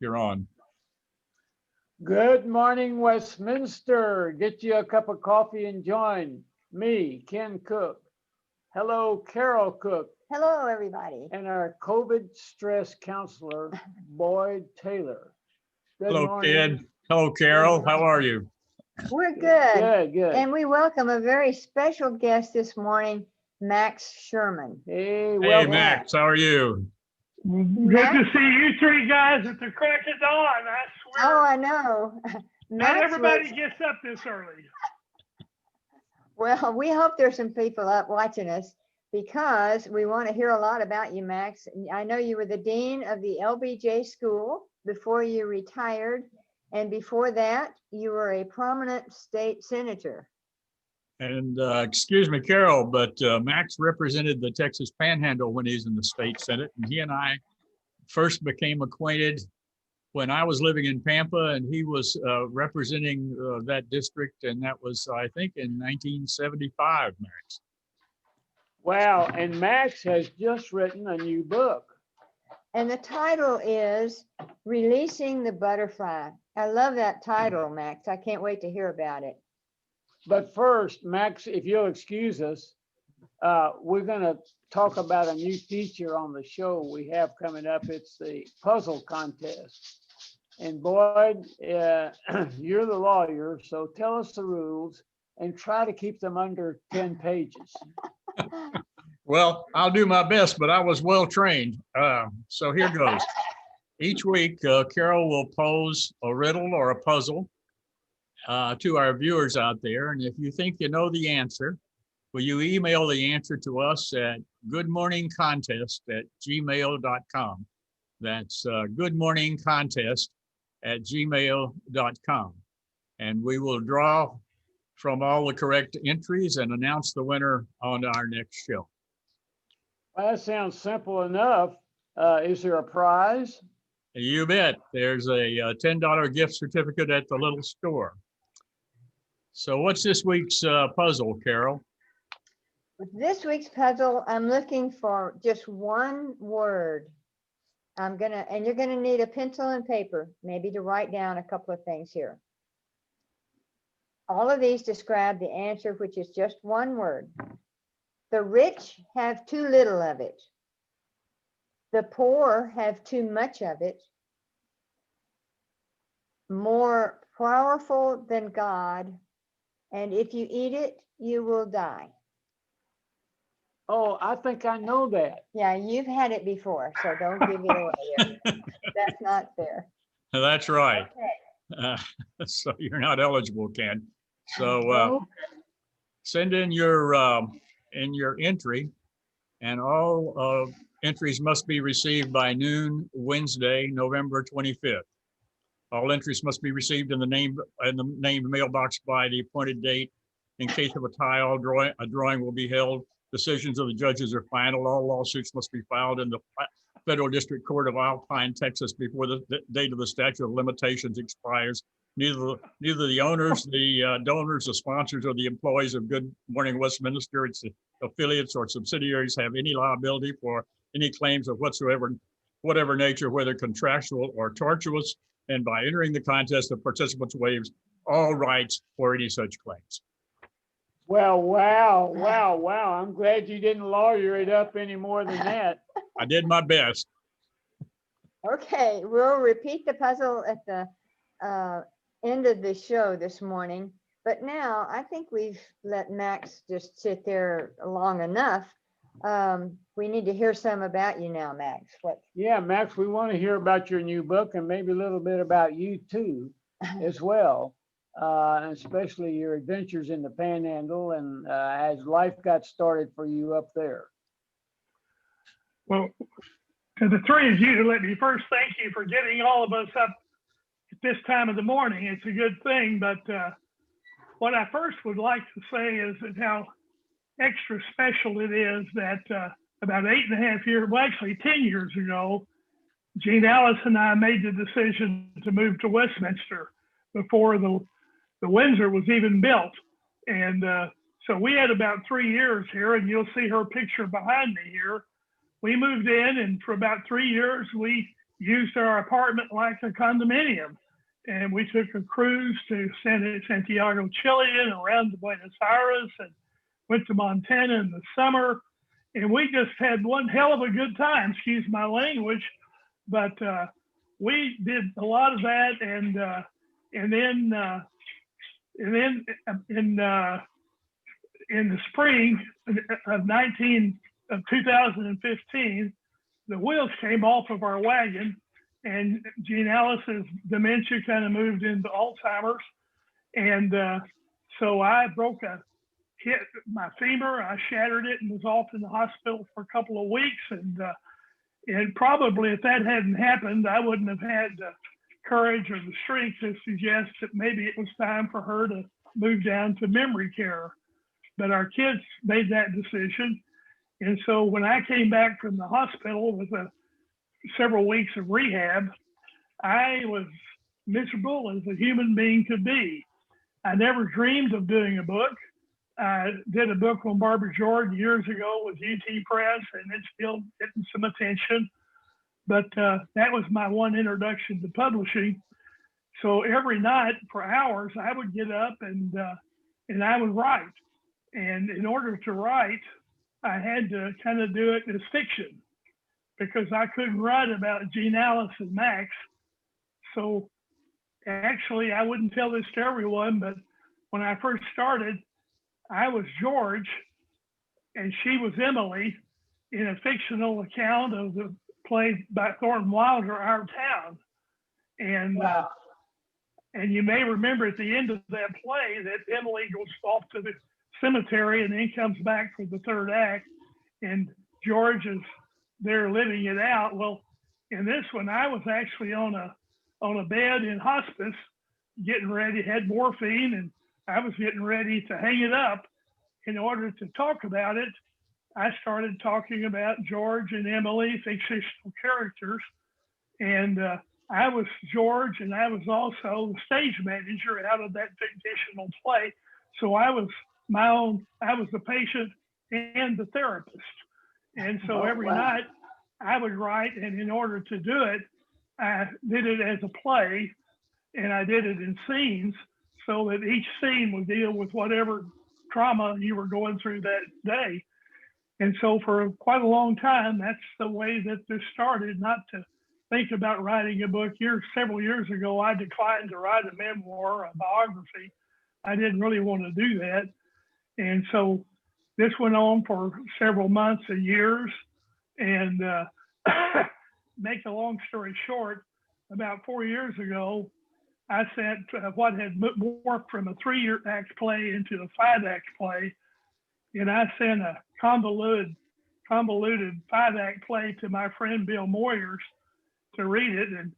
You're on. Good morning, Westminster. Get you a cup of coffee and join me, Ken Cook. Hello, Carol Cook. Hello, everybody. And our COVID stress counselor, Boyd Taylor. Good Hello, morning. Ken. Hello, Carol. How are you? We're good. Good. And we welcome a very special guest this morning, Max Sherman. Hey, Hey, Max. How are you? Good to see you three guys at the crack of dawn. I swear. Oh, I know. Not everybody gets up this early. Well, we hope there's some people up watching us because we want to hear a lot about you, Max. I know you were the dean of the LBJ school before you retired. And before that, you were a prominent state senator. And excuse me, Carol, but Max represented the Texas Panhandle when he's in the state Senate. And he and I first became acquainted when I was living in Pampa and he was representing that district. And that was, I think, in 1975, Max. Wow. And Max has just written a new book. And the title is Releasing the Butterfly. I love that title, Max. I can't wait to hear about it. But first, Max, if you'll excuse us, we're going to talk about a new feature on the show we have coming up. It's the puzzle contest. And Boyd, you're the lawyer, so tell us the rules and try to keep them under 10 pages. Well, I'll do my best, but I was well trained. So here goes. Each week, Carol will pose a riddle or a puzzle to our viewers out there. And if you think you know the answer, will you email the answer to us at goodmorningcontest@gmail.com. That's goodmorningcontest@gmail.com. And we will draw from all the correct entries and announce the winner on our next show. Well, that sounds simple enough. Is there a prize? You bet. There's a $10 gift certificate at the little store. So what's this week's puzzle, Carol? With this week's puzzle, I'm looking for just one word. And you're gonna need a pencil and paper, maybe to write down a couple of things here. All of these describe the answer, which is just one word. The rich have too little of it. The poor have too much of it. More powerful than God. And if you eat it, you will die. Oh, I think I know that. Yeah, you've had it before, so don't give it away. That's not fair. That's right. Okay. So you're not eligible, Ken. So send in your entry, and all entries must be received by noon Wednesday, November 25th. All entries must be received in the named mailbox by the appointed date. In case of a tie, a drawing will be held. Decisions of the judges are final. All lawsuits must be filed in the Federal District Court of Alpine, Texas, before the date of the statute of limitations expires. Neither the owners, the donors, the sponsors, or the employees of Good Morning Westminster, its affiliates or subsidiaries have any liability for any claims of whatever nature, whether contractual or tortuous. And by entering the contest, the participants waives all rights for any such claims. Well, wow. I'm glad you didn't lawyer it up any more than that. I did my best. Okay, we'll repeat the puzzle at the end of the show this morning. But now I think we've let Max just sit there long enough. We need to hear some about you now, Max. Yeah, Max, we want to hear about your new book and maybe a little bit about you too, as well. Especially your adventures in the Panhandle and as life got started for you up there. Well, to the three of you, let me first thank you for getting all of us up at this time of the morning. It's a good thing, but what I first would like to say is that how extra special it is that about 8.5 years, well, actually 10 years ago, Gene Ellis and I made the decision to move to Westminster before the Windsor was even built. And so we had about 3 years here, and you'll see her picture behind me here. We moved in, and for about 3 years, we used our apartment like a condominium. And we took a cruise to Santiago, Chile, and around to Buenos Aires, and went to Montana in the summer. And we just had one hell of a good time, excuse my language. But we did a lot of that. And then in the spring of 2015, the wheels came off of our wagon, and Jean Alice's dementia kind of moved into Alzheimer's. And so I hit my femur, I shattered it, and was off in the hospital for a couple of weeks. And probably if that hadn't happened, I wouldn't have had the courage or the strength to suggest that maybe it was time for her to move down to memory care. But our kids made that decision. And so when I came back from the hospital with several weeks of rehab, I was miserable as a human being could be. I never dreamed of doing a book. I did a book on Barbara Jordan years ago with UT Press, and it's still getting some attention. But that was my one introduction to publishing. So every night for hours, I would get up and I would write. And in order to write, I had to kind of do it as fiction, because I couldn't write about Jean Alice and Max. So actually, I wouldn't tell this to everyone, but when I first started, I was George and she was Emily in a fictional account of the play by Thornton Wilder, Our Town. And Wow. And you may remember at the end of that play that Emily goes off to the cemetery and then comes back for the third act, and George is there living it out. Well, in this one, I was actually on a bed in hospice, getting ready, had morphine, and I was getting ready to hang it up. In order to talk about it, I started talking about George and Emily, fictional characters, and I was George, and I was also the stage manager out of that fictional play. So I was the patient and the therapist. And so every night I would write, and in order to do it, I did it as a play, and I did it in scenes so that each scene would deal with whatever trauma you were going through that day. And so for quite a long time, that's the way that this started, not to think about writing a book. Several years ago, I declined to write a memoir, a biography. I didn't really want to do that. And so this went on for several months and years. And make a long story short, about 4 years ago, I sent what had morphed from a 3-act play into a 5-act play. And I sent a convoluted 5-act play to my friend Bill Moyers to read it. And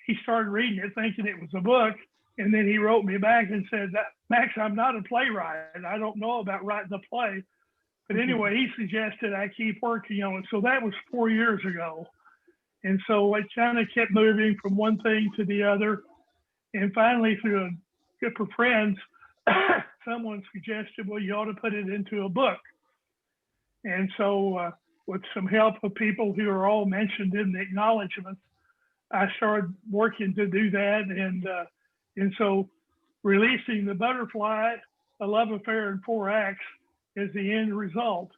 he started reading it thinking it was a book. And then he wrote me back and said, Max, I'm not a playwright. I don't know about writing a play. But anyway, he suggested I keep working on it. So that was 4 years ago. And so it kind of kept moving from one thing to the other. And finally, through a group of friends, someone suggested, well, you ought to put it into a book. And so with some help of people who are all mentioned in the acknowledgments, I started working to do that. And so releasing The Butterfly, A Love Affair in 4 Acts is the end result.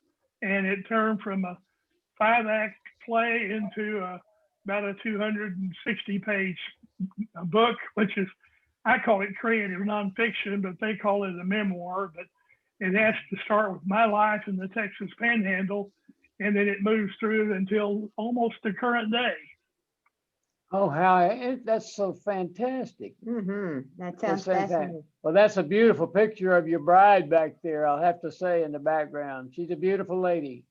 And it turned from a 5-act play into about a 260-page book, which is, I call it creative nonfiction, but they call it a memoir. But it has to start with my life in the Texas Panhandle, and then it moves through until almost the current day. Oh, that's so fantastic. That That's sounds fantastic. fascinating. Well, that's a beautiful picture of your bride back there, I'll have to say, in the background. She's a beautiful lady.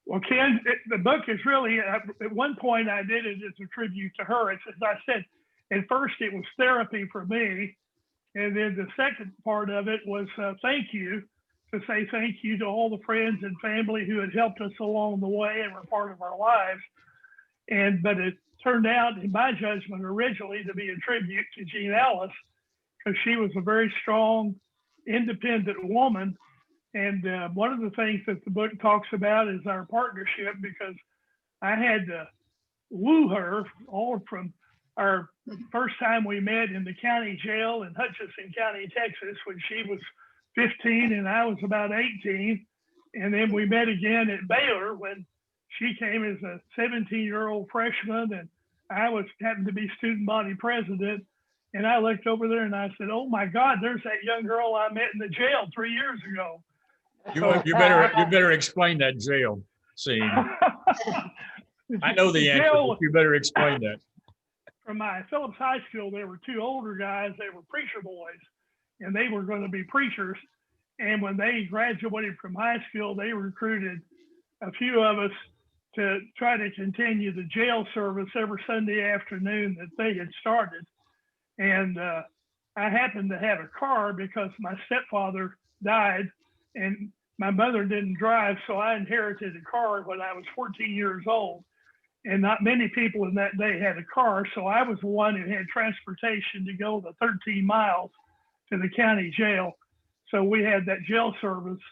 Well, Ken, the book is really, at one point I did it as a tribute to her. It's, as I said, at first it was therapy for me. And then the second part of it was thank you, to say thank you to all the friends and family who had helped us along the way and were part of our lives. But it turned out, in my judgment, originally to be a tribute to Jean Alice, because she was a very strong, independent woman. And one of the things that the book talks about is our partnership, because I had to woo her all from our first time we met in the county jail in Hutchinson County, Texas, when she was 15 and I was about 18. And then we met again at Baylor when she came as a 17-year-old freshman and I happened to be student body president. And I looked over there and I said, "Oh my God, there's that young girl I met in the jail 3 years ago." You better explain that jail scene. I know the answer, but you better explain that. From my Phillips High School, there were two older guys. They were preacher boys, and they were going to be preachers. And when they graduated from high school, they recruited a few of us to try to continue the jail service every Sunday afternoon that they had started. And I happened to have a car because my stepfather died and my mother didn't drive. So I inherited a car when I was 14 years old. And not many people in that day had a car. So I was the one who had transportation to go the 13 miles to the county jail. So we had that jail service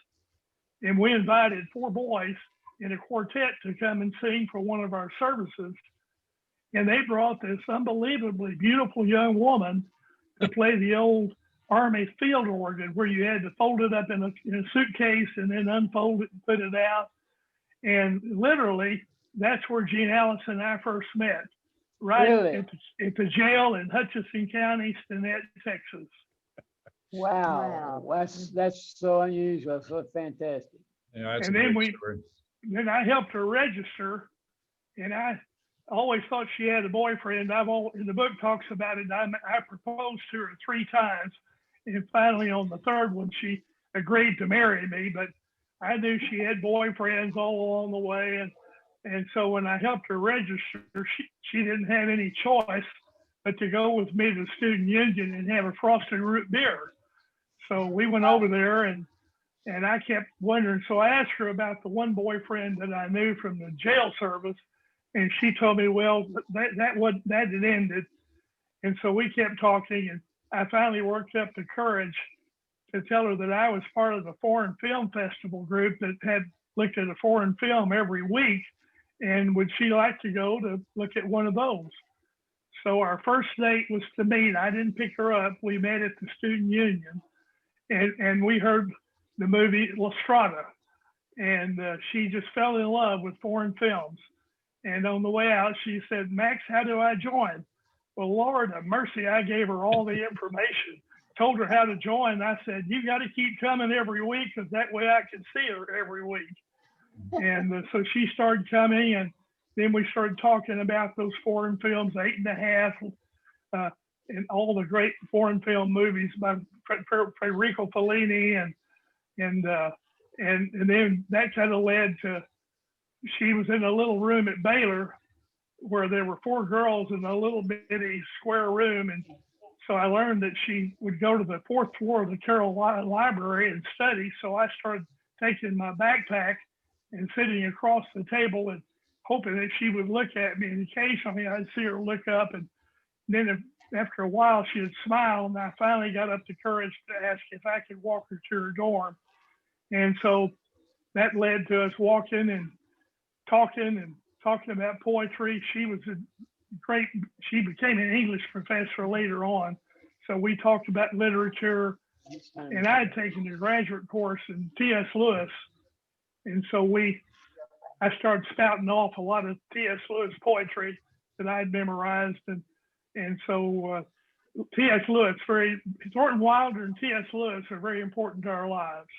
and we invited 4 boys in a quartet to come and sing for one of our services. And they brought this unbelievably beautiful young woman to play the old Army field organ where you had to fold it up in a suitcase and then unfold it and put it out. And literally, that's where Gene Allison and I first met, right Really? at the jail in Hutchinson County, Stinnett, Texas. Wow, that's so unusual, so fantastic. Yeah, that's And a then great story. Then I helped her register, and I always thought she had a boyfriend. In the book talks about it. I proposed to her 3 times, and finally on the third one she agreed to marry me. But I knew she had boyfriends all along the way, and so when I helped her register, she didn't have any choice but to go with me to the student union and have a frosted root beer. So we went over there and I kept wondering. So I asked her about the one boyfriend that I knew from the jail service. And she told me, well, that had ended. And so we kept talking and I finally worked up the courage to tell her that I was part of the Foreign Film Festival group that had looked at a foreign film every week. And would she like to go to look at one of those? So our first date was to meet. I didn't pick her up. We met at the student union and we heard the movie La Strada. And she just fell in love with foreign films. And on the way out, she said, "Max, how do I join?" Well, Lord have mercy, I gave her all the information, told her how to join. I said, "You got to keep coming every week because that way I can see her every week." And so she started coming, and then we started talking about those foreign films, 8 1/2, and all the great foreign film movies by Federico Fellini, and then that kind of led to, she was in a little room at Baylor where there were 4 girls in a little bitty square room. And so I learned that she would go to the 4th floor of the Carroll Library and study. So I started taking my backpack and sitting across the table and hoping that she would look at me. And occasionally I'd see her look up. And then after a while, she would smile. And I finally got up the courage to ask if I could walk her to her dorm. And so that led to us walking and talking about poetry. She became an English professor later on. So we talked about literature, and I had taken a graduate course in T.S. Lewis. And so I started spouting off a lot of T.S. Lewis poetry that I had memorized. And so T.S. Lewis, Thornton Wilder and T.S. Lewis are very important to our lives.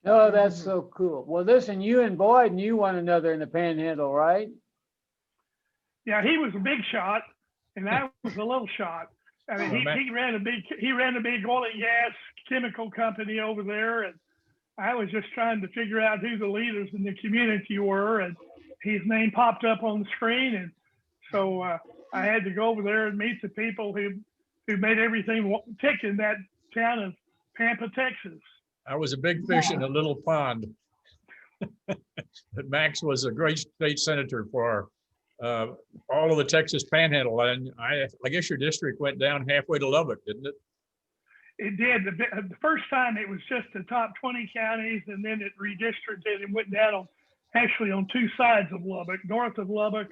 Oh, that's so cool. Well, listen, you and Boyd knew one another in the Panhandle, right? Yeah, he was a big shot, and I was a little shot. I mean, he ran a big oil and gas chemical company over there, and I was just trying to figure out who the leaders in the community were, and his name popped up on the screen, and so I had to go over there and meet the people who made everything tick in that town of Pampa, Texas. I was a big fish in a little pond. But Max was a great state senator for all of the Texas Panhandle. And I guess your district went down halfway to Lubbock, didn't it? It did. The first time it was just the top 20 counties, and then it redistricted and went down actually on 2 sides of Lubbock, north of Lubbock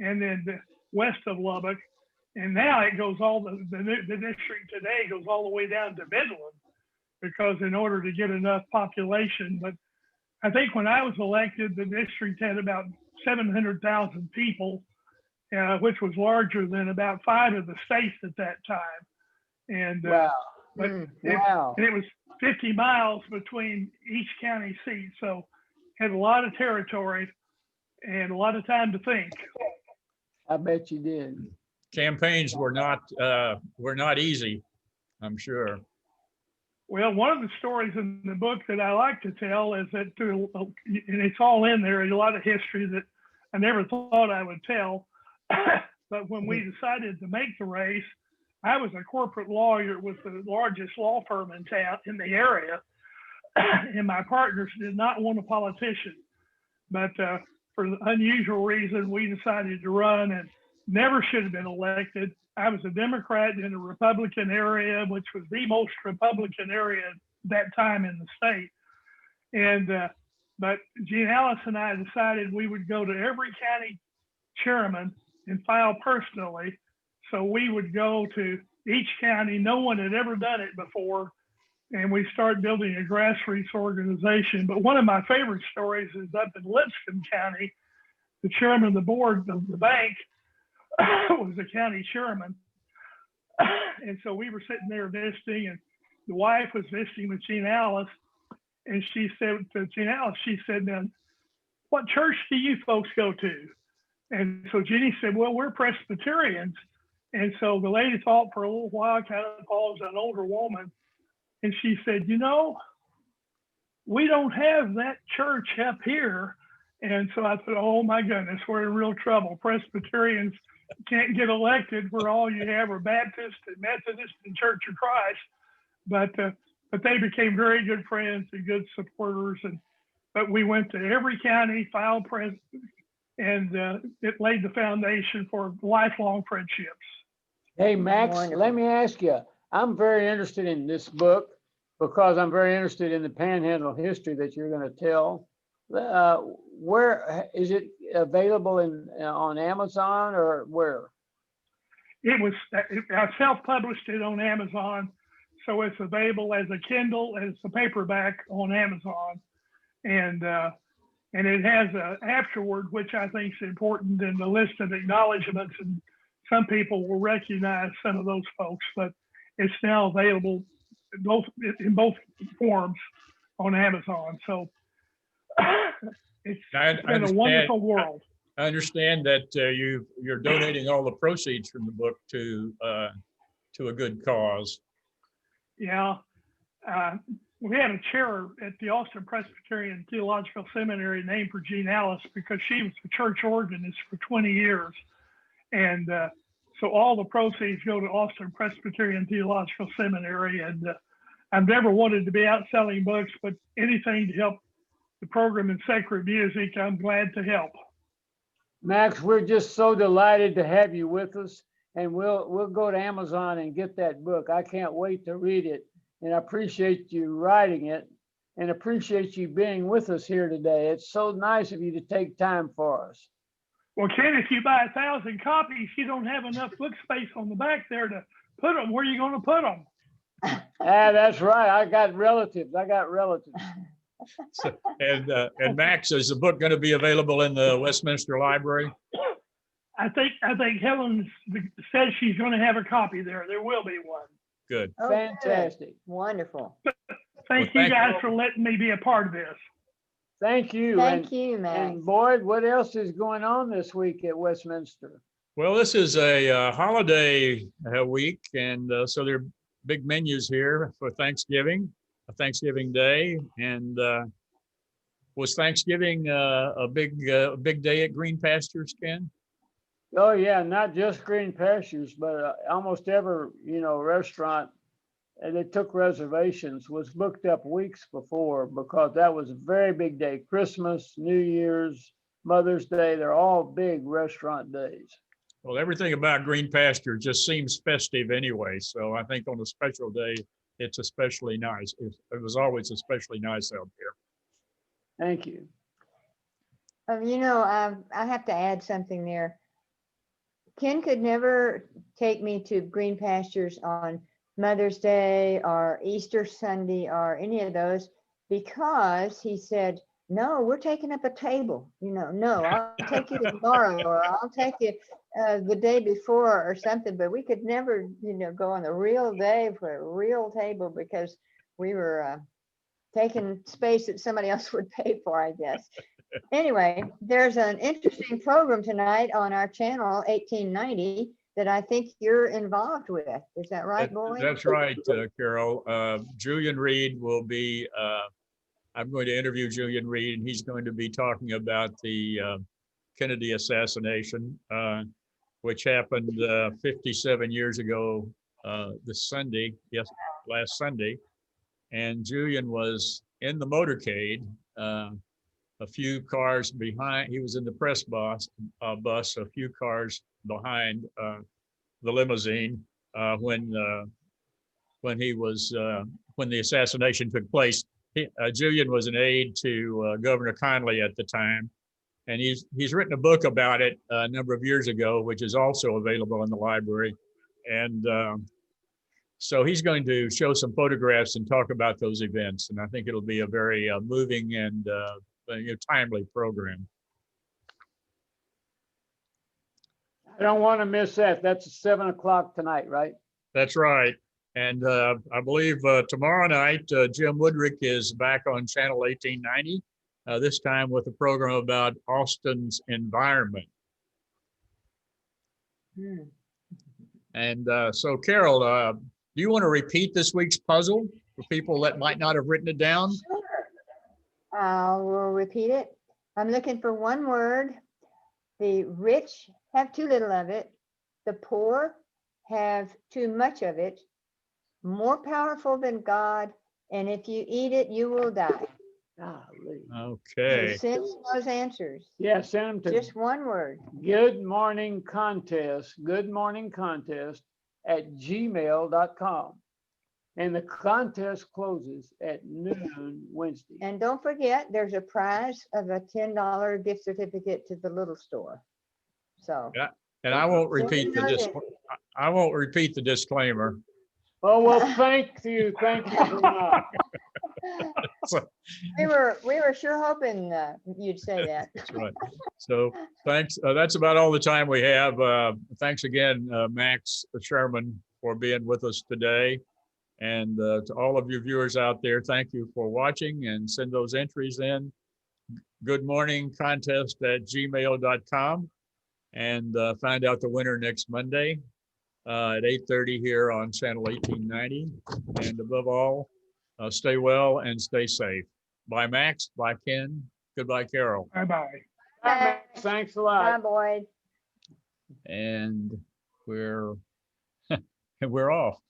and then west of Lubbock. And now it goes the district today goes all the way down to Midland, because in order to get enough population. But I think when I was elected, the district had about 700,000 people, which was larger than about 5 of the states at that time. And Wow, but wow. it was 50 miles between each county seat, so had a lot of territory and a lot of time to think. I bet you did. Campaigns were not easy, I'm sure. Well, one of the stories in the book that I like to tell is that, and it's all in there, a lot of history that I never thought I would tell. But when we decided to make the race, I was a corporate lawyer with the largest law firm in town, in the area. And my partners did not want a politician. But for the unusual reason, we decided to run and never should have been elected. I was a Democrat in a Republican area, which was the most Republican area at that time in the state. And but Gene Ellis and I decided we would go to every county chairman and file personally. So we would go to each county. No one had ever done it before. And we started building a grassroots organization. But one of my favorite stories is up in Lipscomb County. The chairman of the board of the bank was the county chairman. And so we were sitting there visiting, and the wife was visiting with Gene Ellis. And she said to Gene Ellis, she said, "Now, what church do you folks go to?" And so Jeannie said, "Well, we're Presbyterians." And so the lady thought for a little while, kind of paused, an older woman. And she said, "You know, we don't have that church up here." And so I thought, oh my goodness, we're in real trouble. Presbyterians can't get elected where all you have are Baptist and Methodist and Church of Christ. But they became very good friends and good supporters. But we went to every county, filed president, and it laid the foundation for lifelong friendships. Hey, Max, Wonderful. let me ask you, I'm very interested in this book because I'm very interested in the Panhandle history that you're going to tell. Where is it available on Amazon or where? I self-published it on Amazon, so it's available as a Kindle, as a paperback on Amazon, and it has a afterward, which I think is important, in the list of acknowledgments, and some people will recognize some of those folks, but it's now available in both forms on Amazon. So it's been a wonderful world. I understand that you're donating all the proceeds from the book to a good cause. Yeah. We had a chair at the Austin Presbyterian Theological Seminary named for Gene Ellis because she was the church organist for 20 years. And so all the proceeds go to Austin Presbyterian Theological Seminary. And I've never wanted to be out selling books, but anything to help the program in sacred music, I'm glad to help. Max, we're just so delighted to have you with us, and we'll go to Amazon and get that book. I can't wait to read it, and I appreciate you writing it and appreciate you being with us here today. It's so nice of you to take time for us. Well, Ken, if you buy 1,000 copies, you don't have enough book space on the back there to put them. Where are you going to put them? That's right. I got relatives. So, and Max, is the book going to be available in the Westminster Library? I think Helen says she's going to have a copy there. There will be one. Good. Oh, good. Fantastic. Wonderful. Thank Well, you guys for letting me be a part of this. Thank you. Thank you, Max. And Boyd, what else is going on this week at Westminster? Well, this is a holiday week, and so there are big menus here for Thanksgiving, a Thanksgiving Day, and was Thanksgiving a big day at Green Pastures, Ken? Oh yeah, not just Green Pastures, but almost every restaurant that took reservations was booked up weeks before because that was a very big day. Christmas, New Year's, Mother's Day, they're all big restaurant days. Well, everything about Green Pasture just seems festive anyway, so I think on a special day, it's especially nice. It was always especially nice out there. Thank you. I have to add something there. Ken could never take me to green pastures on Mother's Day or Easter Sunday or any of those because he said, no, we're taking up a table. No, I'll take you tomorrow or I'll take you the day before or something. But we could never, go on the real day for a real table because we were taking space that somebody else would pay for, I guess. Anyway, there's an interesting program tonight on our channel 1890 that I think you're involved with. Is that right, Boyd? That's right, Carol. Julian Reed will be, I'm going to interview Julian Reed, and he's going to be talking about the Kennedy assassination, which happened 57 years ago this Sunday, last Sunday. And Julian was in the motorcade, a few cars behind. He was in the press bus, a few cars behind the limousine when the assassination took place. Julian was an aide to Governor Connally at the time, and he's written a book about it a number of years ago, which is also available in the library. And so he's going to show some photographs and talk about those events, and I think it'll be a very moving and timely program. I don't want to miss that. That's 7 o'clock tonight, right? That's right. And I believe tomorrow night, Jim Woodrick is back on Channel 1890, this time with a program about Austin's environment. And so, Carol, do you want to repeat this week's puzzle for people that might not have written it down? Sure. We'll repeat it. I'm looking for one word. The rich have too little of it. The poor have too much of it. More powerful than God. And if you eat it, you will die. Golly. Okay. So send those answers. Yeah, send them to Just one word. Good Morning Contest at gmail.com. And the contest closes at noon Wednesday. And don't forget, there's a prize of a $10 gift certificate to the little store. So. Yeah. And I won't repeat the disclaimer. Oh, well, thank you very much. We were sure hoping you'd say that. That's right. So thanks. That's about all the time we have. Thanks again, Max Sherman, for being with us today. And to all of you viewers out there, thank you for watching, and send those entries in. Good morning contest at gmail.com, and find out the winner next Monday at 8:30 here on Channel 1890. And above all, stay well and stay safe. Bye, Max. Bye, Ken. Goodbye, Carol. Bye-bye. Thanks a Bye, lot. Boyd. And we're off.